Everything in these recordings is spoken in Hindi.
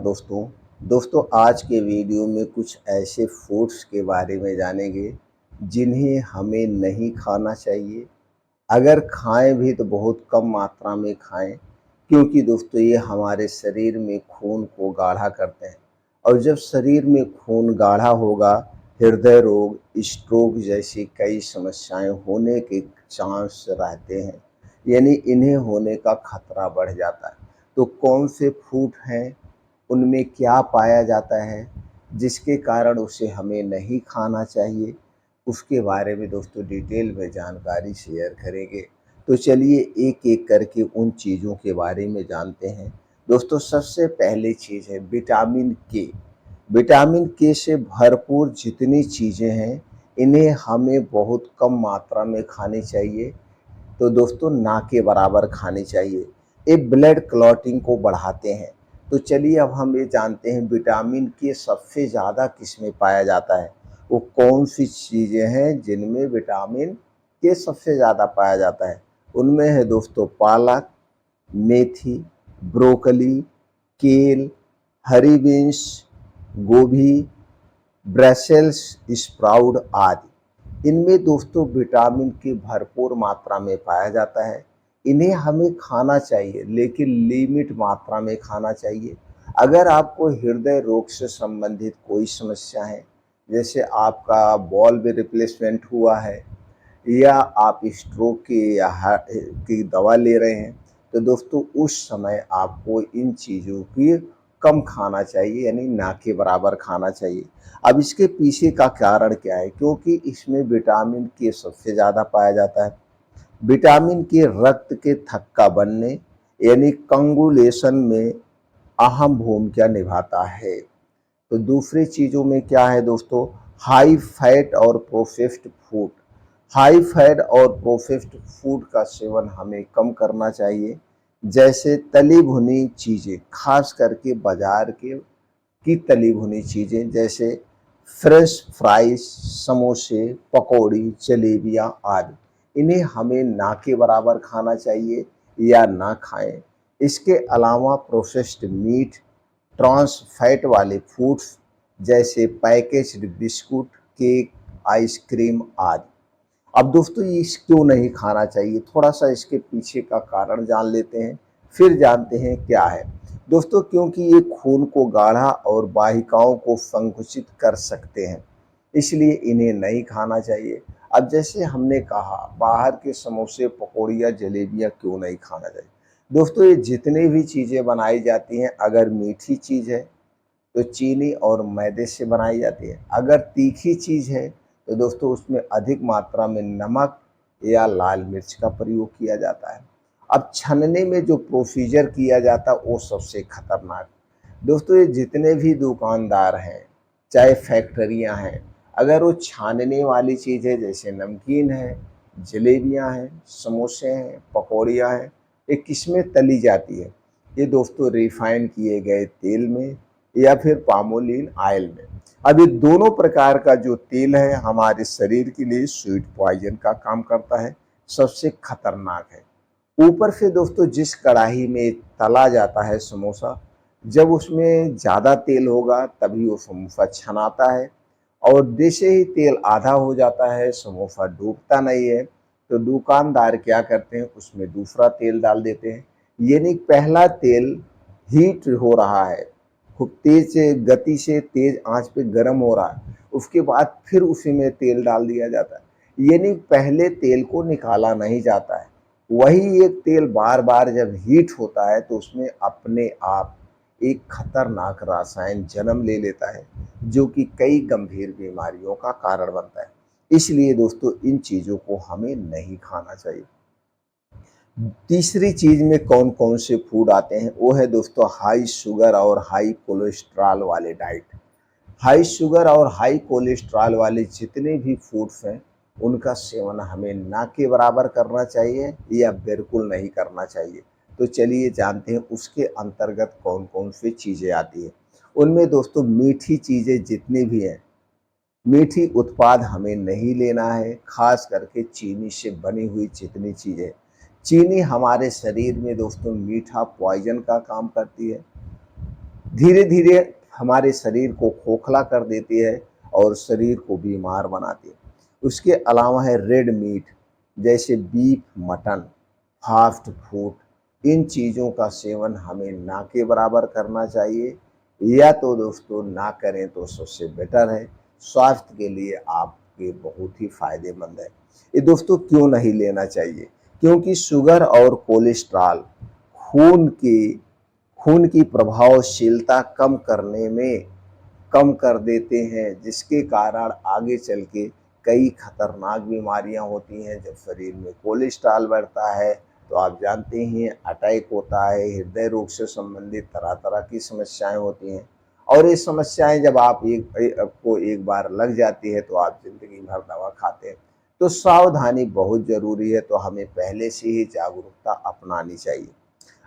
दोस्तों। आज के वीडियो में कुछ ऐसे फूड्स के बारे में जानेंगे जिन्हें हमें नहीं खाना चाहिए। अगर खाएं भी तो बहुत कम मात्रा में खाएं, क्योंकि दोस्तों ये हमारे शरीर में खून को गाढ़ा करते हैं। और जब शरीर में खून गाढ़ा होगा, हृदय रोग, स्ट्रोक जैसी कई समस्याएं होने के चांस रहते हैं, यानी इन्हें होने का खतरा बढ़ जाता है। तो कौन से फूड हैं, उनमें क्या पाया जाता है जिसके कारण उसे हमें नहीं खाना चाहिए, उसके बारे में दोस्तों डिटेल में जानकारी शेयर करेंगे। तो चलिए एक एक करके उन चीज़ों के बारे में जानते हैं। दोस्तों सबसे पहली चीज़ है विटामिन के। विटामिन के से भरपूर जितनी चीज़ें हैं, इन्हें हमें बहुत कम मात्रा में खानी चाहिए। तो दोस्तों ना के बराबर खानी चाहिए। ये ब्लड क्लॉटिंग को बढ़ाते हैं। तो चलिए अब हम ये जानते हैं विटामिन के सबसे ज़्यादा किस में पाया जाता है। वो कौन सी चीज़ें हैं जिनमें विटामिन के सबसे ज़्यादा पाया जाता है। उनमें है दोस्तों पालक, मेथी, ब्रोकली, केल, हरी बीन्स, गोभी, ब्रसेल्स स्प्राउट आदि। इनमें दोस्तों विटामिन की भरपूर मात्रा में पाया जाता है। इन्हें हमें खाना चाहिए, लेकिन लिमिट मात्रा में खाना चाहिए। अगर आपको हृदय रोग से संबंधित कोई समस्या है, जैसे आपका बॉल में रिप्लेसमेंट हुआ है या आप स्ट्रोक की या की दवा ले रहे हैं, तो दोस्तों उस समय आपको इन चीज़ों की कम खाना चाहिए, यानी ना के बराबर खाना चाहिए। अब इसके पीछे का कारण क्या है? क्योंकि इसमें विटामिन के सबसे ज़्यादा पाया जाता है। विटामिन के रक्त के थक्का बनने यानी कंगुलेशन में अहम भूमिका निभाता है। तो दूसरी चीज़ों में क्या है दोस्तों? हाई फैट और प्रोसेस्ड फूड। हाई फैट और प्रोसेस्ड फूड का सेवन हमें कम करना चाहिए, जैसे तली भुनी चीज़ें, खास करके बाजार के की तली भुनी चीज़ें, जैसे फ्रेंच फ्राइज, समोसे, पकौड़ी, जलेबियाँ आदि। इन्हें हमें ना के बराबर खाना चाहिए या ना खाएं। इसके अलावा प्रोसेस्ड मीट, ट्रांस फैट वाले फूड्स जैसे पैकेज्ड बिस्कुट, केक, आइसक्रीम आदि। अब दोस्तों ये क्यों नहीं खाना चाहिए, थोड़ा सा इसके पीछे का कारण जान लेते हैं, फिर जानते हैं क्या है। दोस्तों क्योंकि ये खून को गाढ़ा और वाहिकाओं को संकुचित कर सकते हैं, इसलिए इन्हें नहीं खाना चाहिए। अब जैसे हमने कहा बाहर के समोसे, पकौड़ियाँ, जलेबियाँ क्यों नहीं खाना चाहिए। दोस्तों ये जितनी भी चीज़ें बनाई जाती हैं, अगर मीठी चीज़ है तो चीनी और मैदे से बनाई जाती है। अगर तीखी चीज़ है तो दोस्तों उसमें अधिक मात्रा में नमक या लाल मिर्च का प्रयोग किया जाता है। अब छनने में जो प्रोसीजर किया जाता है वो सबसे खतरनाक। दोस्तों ये जितने भी दुकानदार हैं, चाहे फैक्ट्रियां हैं, अगर वो छानने वाली चीज़ है, जैसे नमकीन है, जलेबियां हैं, समोसे हैं, पकौड़ियाँ हैं, ये किस में तली जाती है? ये दोस्तों रिफाइन किए गए तेल में या फिर पामोलिन ऑयल में। अब ये दोनों प्रकार का जो तेल है हमारे शरीर के लिए स्वीट पॉइजन का काम करता है, सबसे खतरनाक है। ऊपर से दोस्तों जिस कढ़ाई में तला जाता है समोसा, जब उसमें ज़्यादा तेल होगा तभी वो समोसा छनाता है, और जैसे ही तेल आधा हो जाता है, समोसा डूबता नहीं है, तो दुकानदार क्या करते हैं, उसमें दूसरा तेल डाल देते हैं। यानी पहला तेल हीट हो रहा है, खूब तेज गति से तेज आंच पे गर्म हो रहा है, उसके बाद फिर उसी में तेल डाल दिया जाता है। यानी पहले तेल को निकाला नहीं जाता है, वही एक तेल बार बार जब हीट होता है तो उसमें अपने आप एक खतरनाक रासायन जन्म ले लेता है, जो कि कई गंभीर बीमारियों का कारण बनता है। इसलिए दोस्तों इन चीज़ों को हमें नहीं खाना चाहिए। तीसरी चीज़ में कौन कौन से फूड आते हैं, वो है दोस्तों हाई शुगर और हाई कोलेस्ट्रॉल वाले डाइट। हाई शुगर और हाई कोलेस्ट्रॉल वाले जितने भी फूड्स हैं, उनका सेवन हमें ना के बराबर करना चाहिए या बिल्कुल नहीं करना चाहिए। तो चलिए जानते हैं उसके अंतर्गत कौन कौन सी चीज़ें आती हैं। उनमें दोस्तों मीठी चीज़ें जितनी भी हैं, मीठी उत्पाद हमें नहीं लेना है, खास करके चीनी से बनी हुई जितनी चीज़ें। चीनी हमारे शरीर में दोस्तों मीठा पॉइजन का काम करती है। धीरे धीरे हमारे शरीर को खोखला कर देती है और शरीर को बीमार बनाती है। उसके अलावा है रेड मीट, जैसे बीफ, मटन, फास्ट फूड, इन चीज़ों का सेवन हमें ना के बराबर करना चाहिए, या तो दोस्तों ना करें तो सबसे बेटर है। स्वास्थ्य के लिए आपके बहुत ही फायदेमंद है। ये दोस्तों क्यों नहीं लेना चाहिए? क्योंकि शुगर और कोलेस्ट्रॉल खून की खून की प्रभावशीलता कम कर देते हैं, जिसके कारण आगे चल के कई खतरनाक बीमारियां होती हैं। जब शरीर में कोलेस्ट्रॉल बढ़ता है तो आप जानते ही हैं अटैक होता है, हृदय रोग से संबंधित तरह तरह की समस्याएं होती हैं। और ये समस्याएं जब आपको एक बार लग जाती है तो आप जिंदगी भर दवा खाते हैं। तो सावधानी बहुत जरूरी है, तो हमें पहले से ही जागरूकता अपनानी चाहिए।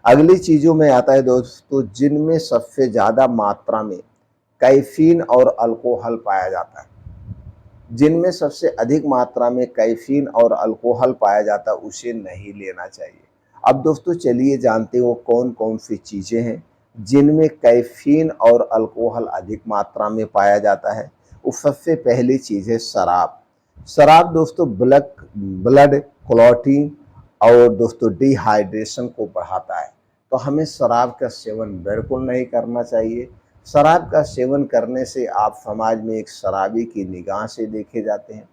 अगली चीज़ों में आता है दोस्तों, जिनमें सबसे ज़्यादा मात्रा में कैफीन और अल्कोहल पाया जाता है। जिनमें सबसे अधिक मात्रा में कैफीन और अल्कोहल पाया जाता है उसे नहीं लेना चाहिए। अब दोस्तों चलिए जानते हो कौन कौन सी चीज़ें हैं जिनमें कैफीन और अल्कोहल अधिक मात्रा में पाया जाता है। वो सबसे पहली चीज़ है शराब। शराब दोस्तों ब्लड क्लॉटिंग और दोस्तों डिहाइड्रेशन को बढ़ाता है, तो हमें शराब का सेवन बिल्कुल नहीं करना चाहिए। शराब का सेवन करने से आप समाज में एक शराबी की निगाह से देखे जाते हैं,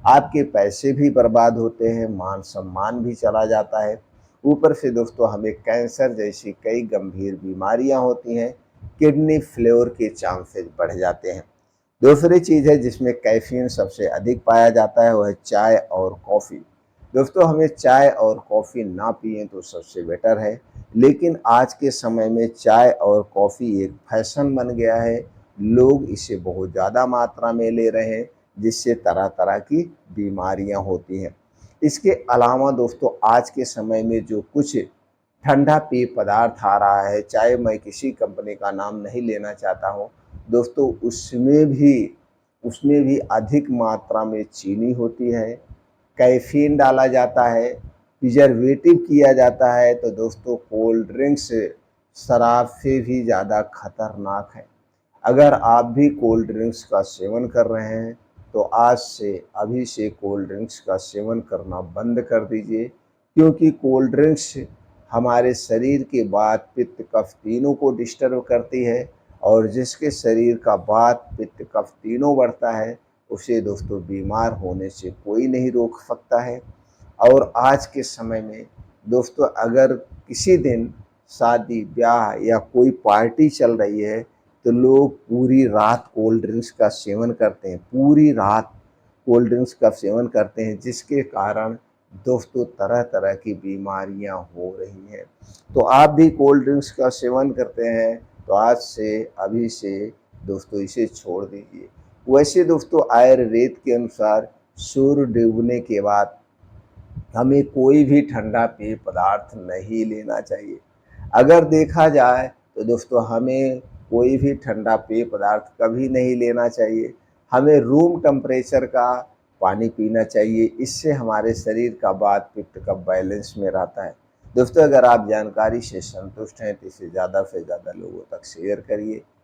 आपके पैसे भी बर्बाद होते हैं, मान सम्मान भी चला जाता है। ऊपर से दोस्तों हमें कैंसर जैसी कई गंभीर बीमारियां होती हैं, किडनी फेल्योर के चांसेस बढ़ जाते हैं। दूसरी चीज़ है जिसमें कैफीन सबसे अधिक पाया जाता है, वह है चाय और कॉफ़ी। दोस्तों हमें चाय और कॉफ़ी ना पिएं तो सबसे बेटर है, लेकिन आज के समय में चाय और कॉफ़ी एक फैशन बन गया है। लोग इसे बहुत ज़्यादा मात्रा में ले रहे हैं, जिससे तरह तरह की बीमारियां होती हैं। इसके अलावा दोस्तों आज के समय में जो कुछ ठंडा पेय पदार्थ आ रहा है, चाहे मैं किसी कंपनी का नाम नहीं लेना चाहता हूँ दोस्तों, उसमें भी अधिक मात्रा में चीनी होती है, कैफीन डाला जाता है, प्रिजर्वेटिव किया जाता है। तो दोस्तों कोल्ड ड्रिंक्स शराब से भी ज़्यादा खतरनाक है। अगर आप भी कोल्ड ड्रिंक्स का सेवन कर रहे हैं तो आज से अभी से कोल्ड ड्रिंक्स का सेवन करना बंद कर दीजिए, क्योंकि कोल्ड ड्रिंक्स हमारे शरीर के वात पित्त कफ तीनों को डिस्टर्ब करती है, और जिसके शरीर का वात पित्त कफ तीनों बढ़ता है उसे दोस्तों बीमार होने से कोई नहीं रोक सकता है। और आज के समय में दोस्तों अगर किसी दिन शादी ब्याह या कोई पार्टी चल रही है तो लोग पूरी रात कोल्ड ड्रिंक्स का सेवन करते हैं, पूरी रात कोल्ड ड्रिंक्स का सेवन करते हैं, जिसके कारण दोस्तों तरह तरह की बीमारियां हो रही हैं। तो आप भी कोल्ड ड्रिंक्स का सेवन करते हैं तो आज से अभी से दोस्तों इसे छोड़ दीजिए। वैसे दोस्तों आयुर्वेद के अनुसार सूर्य डूबने के बाद हमें कोई भी ठंडा पेय पदार्थ नहीं लेना चाहिए। अगर देखा जाए तो दोस्तों हमें कोई भी ठंडा पेय पदार्थ कभी नहीं लेना चाहिए। हमें रूम टेम्परेचर का पानी पीना चाहिए, इससे हमारे शरीर का वात पित्त का बैलेंस में रहता है। दोस्तों अगर आप जानकारी से संतुष्ट हैं तो इसे ज़्यादा से ज़्यादा लोगों तक शेयर करिए।